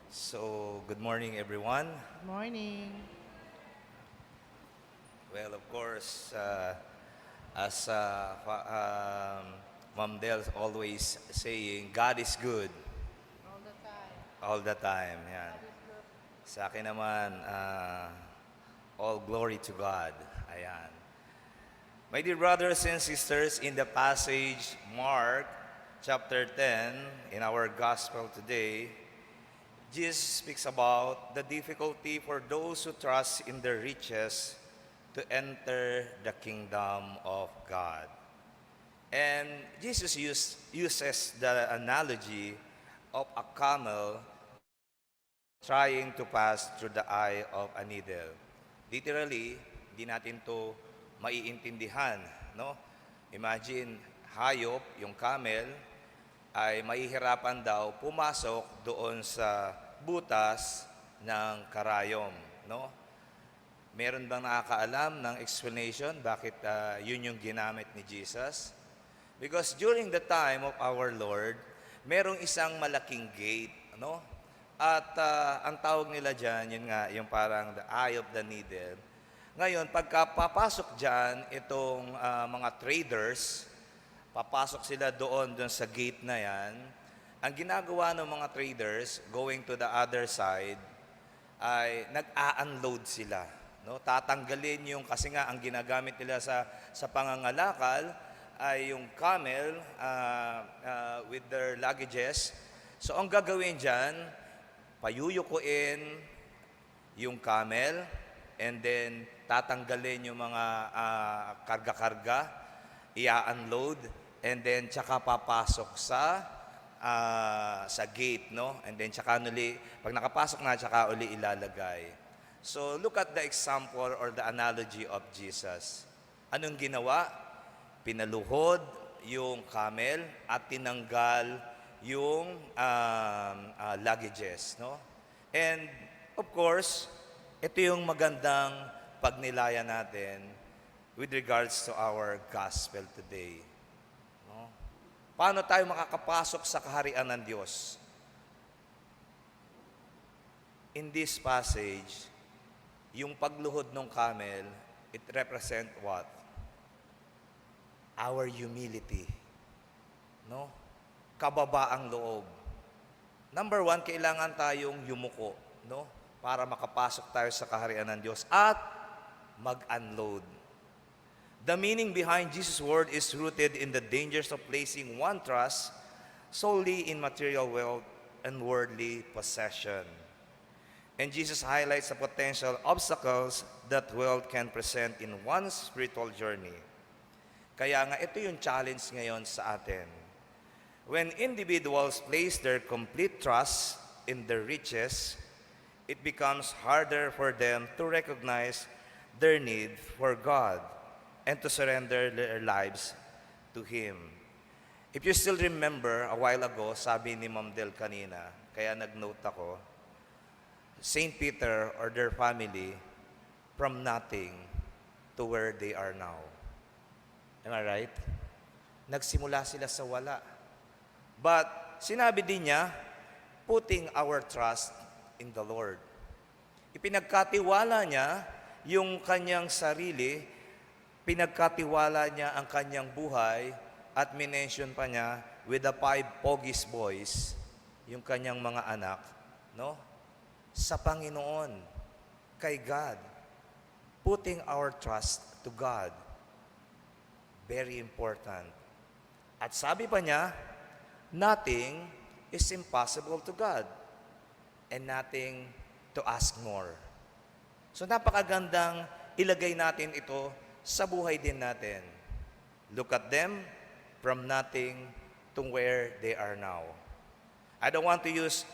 So, good morning, everyone. Morning. Well, of course, as Mom Del's always saying, God is good All the time. all the time. Yan. God is good. Sa akin naman, all glory to God. Ayan. My dear brothers and sisters, in the passage Mark chapter 10 in our gospel today, Jesus speaks about the difficulty for those who trust in their riches to enter the kingdom of God. And Jesus uses the analogy of a camel trying to pass through the eye of a needle. Literally, hindi natin to maiintindihan, no? Imagine, hayop, yung camel, ay mahihirapan daw pumasok doon sa butas ng karayom, no? Meron bang nakakaalam ng explanation bakit yun yung ginamit ni Jesus? Because during the time of our Lord, merong isang malaking gate, no? At ang tawag nila dyan, yun nga, yung parang the eye of the needle. Ngayon, pagka papasok dyan, itong mga traders, papasok sila doon sa gate na yan. Ang ginagawa ng mga traders, going to the other side, ay nag-a-unload sila. No? Tatanggalin yung, kasi nga ang ginagamit nila sa pangangalakal ay yung camel with their luggages. So ang gagawin dyan, payuyukuin yung camel and then tatanggalin yung mga karga-karga, i-unload and then tsaka papasok sa gate, no? And then tsaka uli, pag nakapasok na, tsaka uli ilalagay. So look at the example or the analogy of Jesus. Anong ginawa? Pinaluhod yung camel at tinanggal yung luggages, no? And of course, ito yung magandang pagnilaya natin with regards to our gospel today. No? Paano tayo makakapasok sa kaharian ng Diyos? In this passage, yung pagluhod ng camel, it represent what? Our humility. No? Kababaang loob. Number one, kailangan tayong yumuko, no? Para makapasok tayo sa kaharian ng Diyos at mag-unload. The meaning behind Jesus' word is rooted in the dangers of placing one trust solely in material wealth and worldly possession. And Jesus highlights the potential obstacles that wealth can present in one's spiritual journey. Kaya nga ito yung challenge ngayon sa atin. When individuals place their complete trust in their riches, it becomes harder for them to recognize their need for God and to surrender their lives to Him. If you still remember, a while ago, sabi ni Ma'am Del kanina, kaya nag-note ako, Saint Peter or their family, from nothing to where they are now. Am I right? Nagsimula sila sa wala. But sinabi din niya, putting our trust in the Lord. Ipinagkatiwala niya yung kanyang sarili, pinagkatiwala niya ang kanyang buhay, at minention pa niya with the 5 Pogis boys, yung kanyang mga anak, no? Sa Panginoon, kay God. Putting our trust to God. Very important. At sabi pa niya, nothing is impossible to God and nothing to ask more. So napakagandang ilagay natin ito sa buhay din natin. Look at them from nothing to where they are now. I don't want to use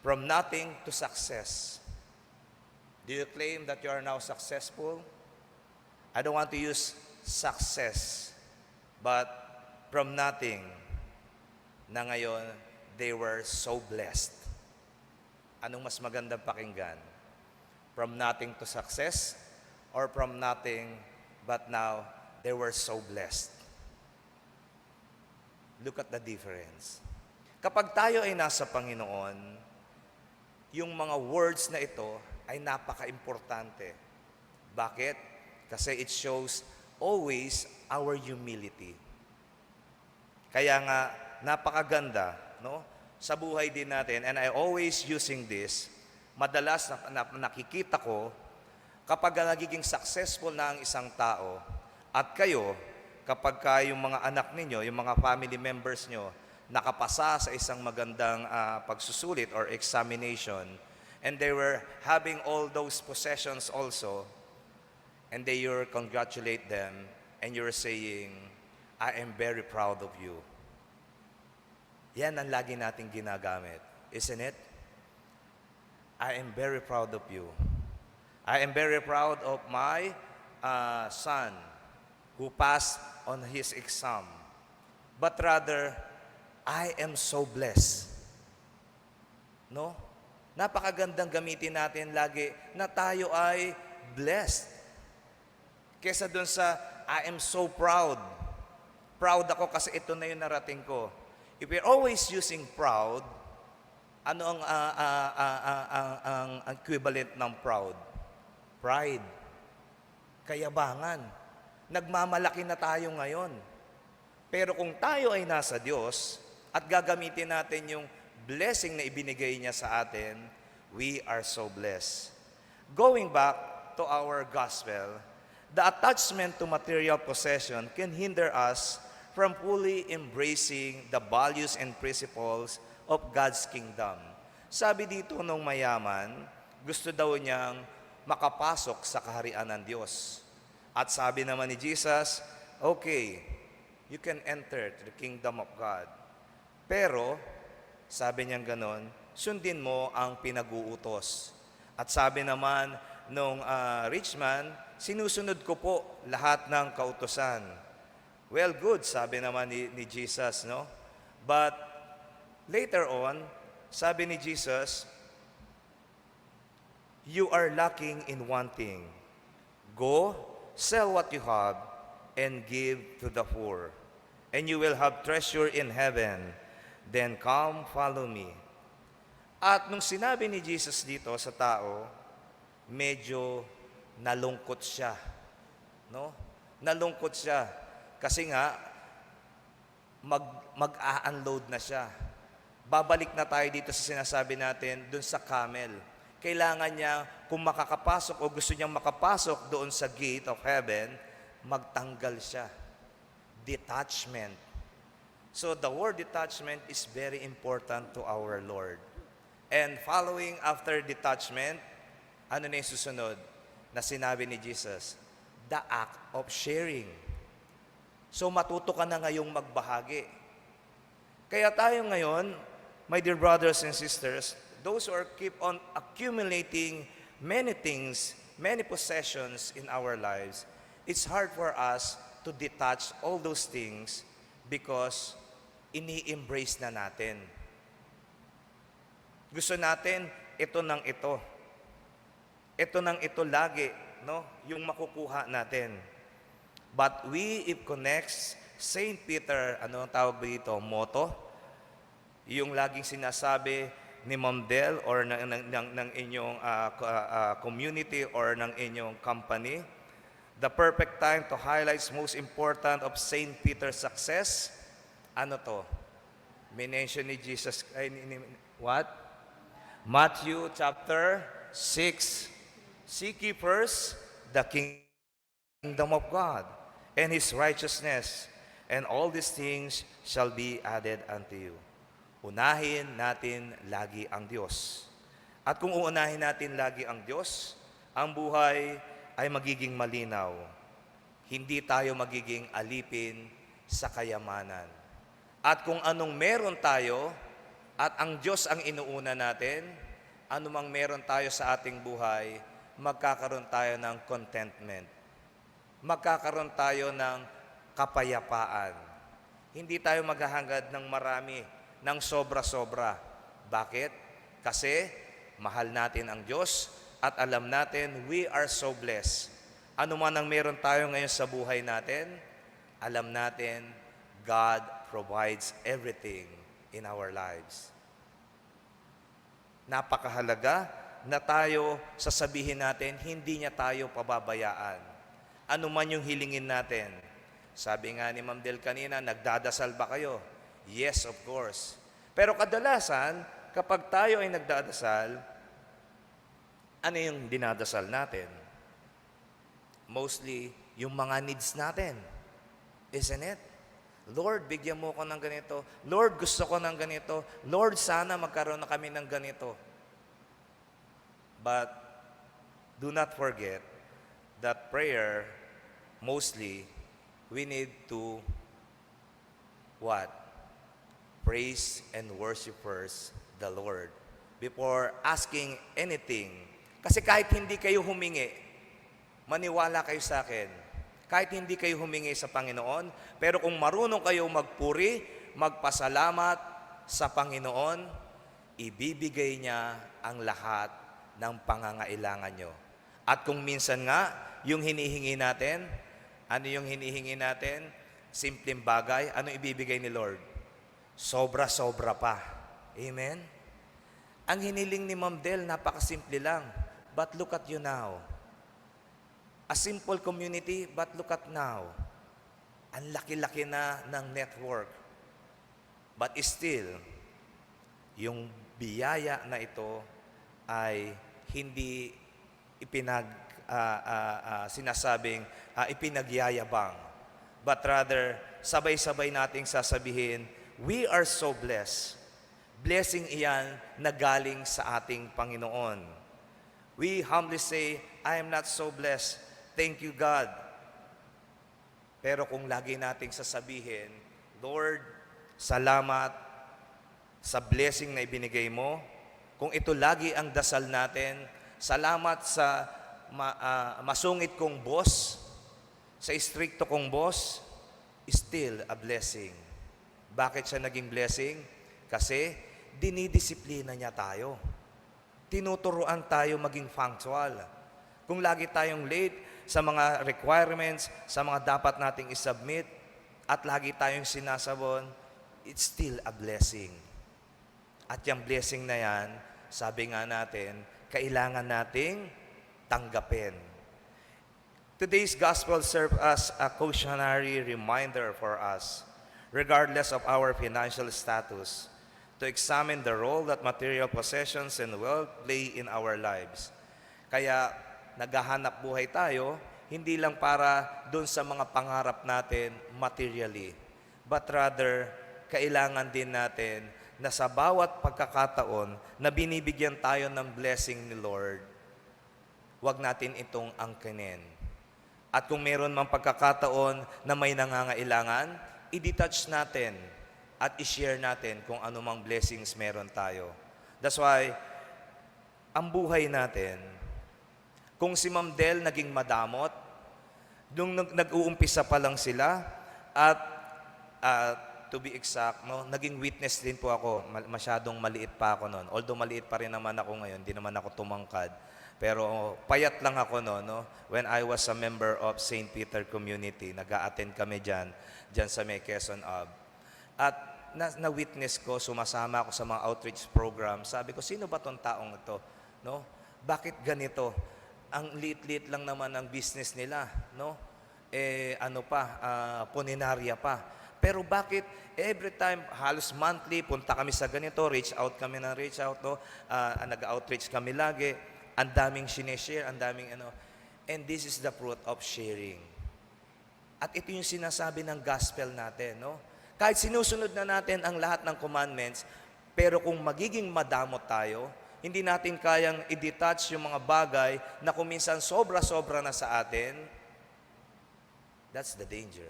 from nothing to success. Do you claim that you are now successful? I don't want to use success, but from nothing na ngayon, they were so blessed. Anong mas magandang pakinggan? From nothing to success or from nothing but now they were so blessed? Look at the difference. Kapag tayo ay nasa Panginoon, yung mga words na ito ay napaka-importante. Bakit? Kasi it shows always our humility. Kaya nga, napakaganda, no? Sa buhay din natin, and I always using this, madalas nakikita ko, kapag nagiging successful na ang isang tao, at kayo, kapag yung mga anak ninyo, yung mga family members nyo, nakapasa sa isang magandang pagsusulit or examination, and they were having all those possessions also, and they you congratulate them, and you're saying, I am very proud of you. Yan ang lagi nating ginagamit. Isn't it? I am very proud of you. I am very proud of my son who passed on his exam. But rather, I am so blessed. No? Napakagandang gamitin natin lagi na tayo ay blessed. Kesa dun sa, I am so proud. Proud ako kasi ito na yung narating ko. If we're always using proud, ano ang equivalent ng proud? Pride. Kayabangan. Nagmamalaki na tayo ngayon. Pero kung tayo ay nasa Diyos at gagamitin natin yung blessing na ibinigay niya sa atin, we are so blessed. Going back to our gospel, the attachment to material possession can hinder us from fully embracing the values and principles of God's kingdom. Sabi dito nung mayaman, gusto daw niyang makapasok sa kaharian ng Diyos. At sabi naman ni Jesus, okay, you can enter to the kingdom of God. Pero, sabi niyang ganon, sundin mo ang pinag-uutos. At sabi naman nung rich man, sinusunod ko po lahat ng kautusan. Well, good, sabi naman ni Jesus, no? But later on, sabi ni Jesus, you are lacking in one thing. Go, sell what you have, and give to the poor, and you will have treasure in heaven. Then come, follow me. At nung sinabi ni Jesus dito sa tao, medyo nalungkot siya. No? Nalungkot siya. Kasi nga, mag-a-unload na siya. Babalik na tayo dito sa sinasabi natin, dun sa camel. Kailangan niya, kung makakapasok o gusto niyang makapasok doon sa gate of heaven, magtanggal siya. Detachment. So the word detachment is very important to our Lord. And following after detachment, ano na yung susunod na sinabi ni Jesus? The act of sharing. So matuto ka na ngayong magbahagi. Kaya tayo ngayon, my dear brothers and sisters, those who keep on accumulating many things, many possessions in our lives, it's hard for us to detach all those things because ini-embrace na natin. Gusto natin ito ng ito. Ito ng ito lagi, no? Yung makukuha natin. But it connects St. Peter, ano ang tawag dito? Motto? Yung laging sinasabi ni Ma'am Del or ng inyong community or ng inyong company. The perfect time to highlight most important of St. Peter's success. Ano to? Minention ni Jesus, what? Matthew chapter 6. Seek ye first the kingdom of God and His righteousness, and all these things shall be added unto you. Unahin natin lagi ang Diyos. At kung uunahin natin lagi ang Diyos, ang buhay ay magiging malinaw. Hindi tayo magiging alipin sa kayamanan. At kung anong meron tayo, at ang Diyos ang inuuna natin, anumang meron tayo sa ating buhay, magkakaroon tayo ng contentment. Magkakaroon tayo ng kapayapaan. Hindi tayo maghahangad ng marami, ng sobra-sobra. Bakit? Kasi mahal natin ang Diyos at alam natin we are so blessed. Ano man ang meron tayo ngayon sa buhay natin, alam natin God provides everything in our lives. napakahalaga na tayo sasabihin natin, hindi niya tayo pababayaan. Ano man yung hilingin natin. Sabi nga ni Ma'am Del kanina, nagdadasal ba kayo? Yes, of course. Pero kadalasan, kapag tayo ay nagdadasal, ano yung dinadasal natin? Mostly, yung mga needs natin. Isn't it? Lord, bigyan mo ko ng ganito. Lord, gusto ko ng ganito. Lord, sana magkaroon na kami ng ganito. But do not forget that prayer, mostly, we need to what? Praise and worship first the Lord before asking anything. Kasi kahit hindi kayo humingi, maniwala kayo sa akin, kahit hindi kayo humingi sa Panginoon, pero kung marunong kayo magpuri, magpasalamat sa Panginoon, ibibigay niya ang lahat ng pangangailangan nyo. At kung minsan nga, yung hinihingi natin, ano yung hinihingi natin? Simpleng bagay, ano ibibigay ni Lord? Sobra-sobra pa. Amen? Ang hiniling ni Ma'am Del, napakasimple lang. But look at you now. A simple community, but look at now. Ang laki-laki na ng network. But still, yung biyaya na ito ay hindi ipinagyayabang. But rather, sabay-sabay nating sasabihin, we are so blessed. Blessing iyan na galing sa ating Panginoon. We humbly say, I am not so blessed. Thank you, God. Pero kung lagi nating sasabihin, Lord, salamat sa blessing na ibinigay mo. Kung ito lagi ang dasal natin, salamat sa masungit kong boss, sa istrikto kong boss, still a blessing. Bakit siya naging blessing? Kasi dinidisiplina niya tayo. Tinuturuan tayo maging punctual. Kung lagi tayong late sa mga requirements, sa mga dapat nating isubmit, at lagi tayong sinasabon, it's still a blessing. At yung blessing na yan, sabi nga natin, kailangan nating tanggapin. Today's gospel serves as a cautionary reminder for us, regardless of our financial status, to examine the role that material possessions and wealth play in our lives. Kaya naghahanap buhay tayo, hindi lang para doon sa mga pangarap natin materially, but rather, kailangan din natin na sa bawat pagkakataon na binibigyan tayo ng blessing ni Lord, huwag natin itong angkinin. At kung meron mang pagkakataon na may nangangailangan, i-detach natin at i-share natin kung ano mang blessings meron tayo. That's why, ang buhay natin, kung si Ma'am Del naging madamot, nung nag-uumpisa pa lang sila, at to be exact, no, naging witness din po ako. Masyadong maliit pa ako noon. Although maliit pa rin naman ako ngayon, di naman ako tumangkad. Pero payat lang ako noon, no? When I was a member of St. Peter Community, nag-a-attend kami dyan sa may Quezon Ab. At na-witness ko, sumasama ako sa mga outreach program. Sabi ko, sino ba tong taong ito? No? Bakit ganito? Ang liit-liit lang naman ang business nila, no? Puninarya pa. Pero bakit every time, halos monthly, punta kami sa ganito, reach out kami ng reach out, no? Nag-outreach kami lagi, ang daming sineshare, ang daming and this is the fruit of sharing. At ito yung sinasabi ng gospel natin, no? Kahit sinusunod na natin ang lahat ng commandments, pero kung magiging madamot tayo, hindi natin kayang i-detach yung mga bagay na kung minsan sobra-sobra na sa atin, that's the danger.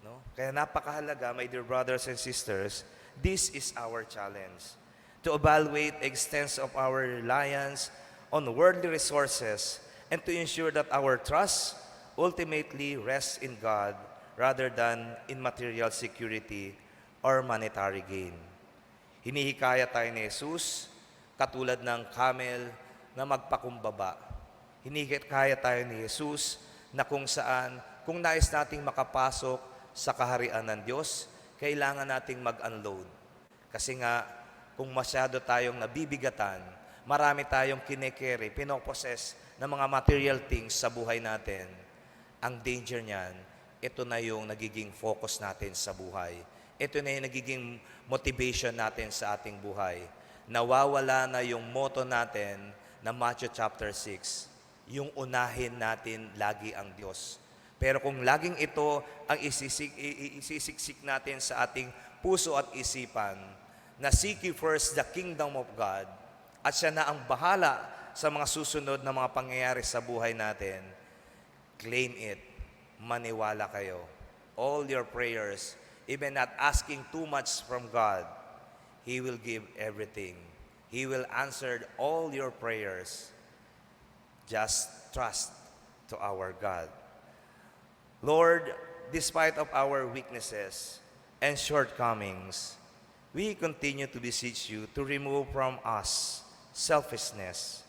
No? Kaya napakahalaga, my dear brothers and sisters, this is our challenge. To evaluate the extent of our reliance on worldly resources and to ensure that our trust ultimately rests in God rather than in material security or monetary gain. Hinihikaya tayo ni Jesus, katulad ng camel na magpakumbaba. Hinihikaya tayo ni Jesus na kung saan, kung nais nating makapasok sa kaharian ng Diyos, kailangan nating mag-unload. Kasi nga, kung masyado tayong nabibigatan, marami tayong kinikere, pinoposes ng mga material things sa buhay natin. Ang danger niyan, ito na yung nagiging focus natin sa buhay. Ito na yung nagiging motivation natin sa ating buhay. Nawawala na yung motto natin na Matthew chapter 6, yung unahin natin lagi ang Diyos. Pero kung laging ito ang isisiksik natin sa ating puso at isipan, na seek ye first the kingdom of God, at siya na ang bahala sa mga susunod na mga pangyayari sa buhay natin, claim it, maniwala kayo. All your prayers, even not asking too much from God, He will give everything. He will answer all your prayers. Just trust to our God. Lord, despite of our weaknesses and shortcomings, we continue to beseech you to remove from us selfishness,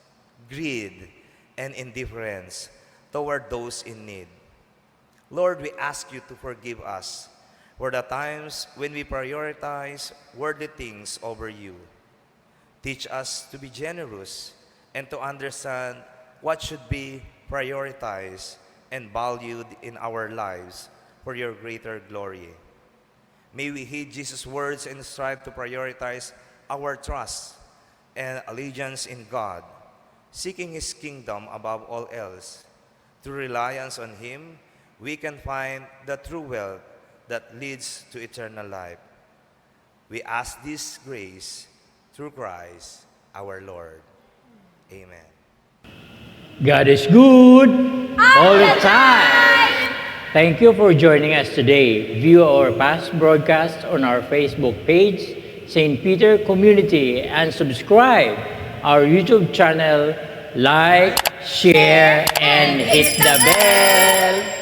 greed, and indifference toward those in need. Lord, we ask you to forgive us for the times when we prioritize worldly things over you. Teach us to be generous and to understand what should be prioritized and valued in our lives for your greater glory. May we heed Jesus' words and strive to prioritize our trust and allegiance in God, seeking His kingdom above all else. Through reliance on Him, we can find the true wealth that leads to eternal life. We ask this grace through Christ our Lord. Amen. God is good all the time. Thank you for joining us today. View our past broadcasts on our Facebook page, St. Peter Community, and subscribe our YouTube channel. Like, share, and hit the bell.